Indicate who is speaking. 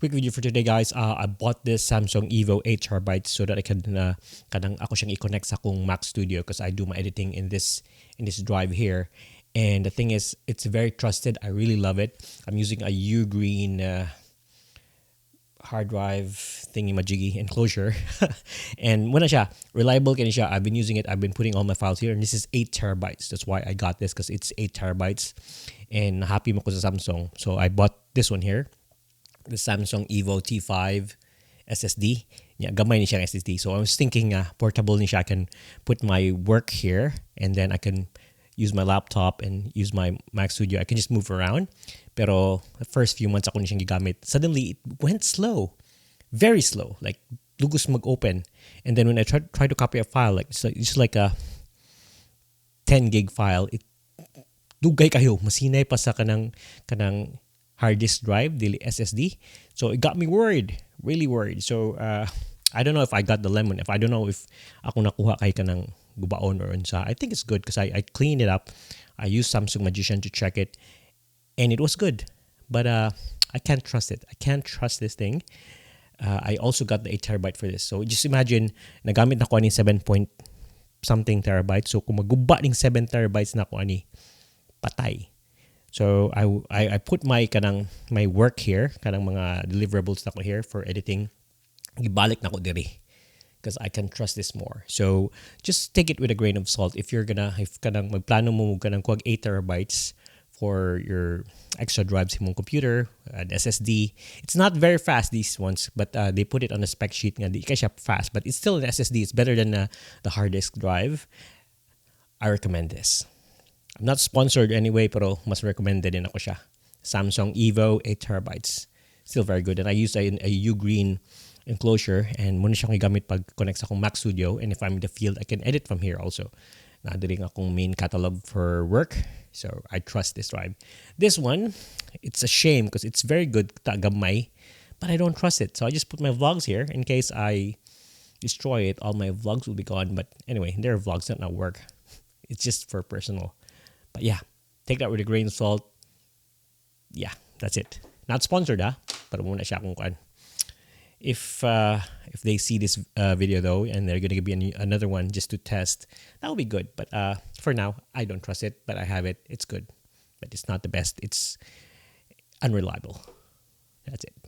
Speaker 1: quick video for today, guys. I bought this Samsung Evo 8 TB so that I can kanang ako siyang i-connect sa akong Mac Studio because I do my editing in this drive here. And the thing is, it's very trusted. I really love it. I'm using a Ugreen hard drive thingy-majiggy enclosure. And muna siya, reliable kaya siya. I've been using it. I've been putting all my files here. And this is 8 TB. That's why I got this, because it's 8 TB. And happy mo ko sa Samsung. So I bought this one here, the Samsung Evo T5 SSD. Yeah, gamay ni siya SSD. So I was thinking portable ni siya. I can put my work here and then I can use my laptop and use my Mac Studio. I can just move around. Pero the first few months ako ni siyang gigamit, suddenly it went slow. Very slow. Like lugos mag-open. And then when I try to copy a file, like it's like a 10 gig file, it dugay kayo, masinay pa sa kanang hard disk drive, dili SSD. So it got me worried, really worried. So I don't know if I got the lemon. If I don't know if ako nakuha kay kanang gubaon or unsa. I think it's good because I cleaned it up. I used Samsung Magician to check it, and it was good. But I can't trust it. I can't trust this thing. I also got the 8 TB for this. So just imagine, nagamit na ko ani 7 point something terabytes. So kung maguba ning 7 TB na ko ani, patay. So I put my work here, kanang mga deliverables na ko here for editing. Gibalik na ko diri because I can trust this more. So just take it with a grain of salt. If kanang magplano mo kanang kuwag 8 TB for your extra drives in mong computer, an SSD. It's not very fast, these ones, but they put it on a spec sheet nga di ka siya fast, but it's still an SSD. It's better than the hard disk drive. I recommend this. I'm not sponsored anyway, pero mas recommended din ako siya. Samsung Evo 8 TB. Still very good. And I use a Ugreen enclosure, and muna siyang igamit pag connect sa akong Mac Studio. And if I'm in the field, I can edit from here also. Nadiring akong main catalog for work. So I trust this drive. This one, it's a shame because it's very good, gamay, but I don't trust it. So I just put my vlogs here in case I destroy it. All my vlogs will be gone. But anyway, they're vlogs, not work. It's just for personal. But yeah, take that with a grain of salt. Yeah, that's it. Not sponsored, pero muna siya kung kuan. If they see this video though, and they're gonna give me another one just to test, that will be good. But for now, I don't trust it. But I have it. It's good, but it's not the best. It's unreliable. That's it.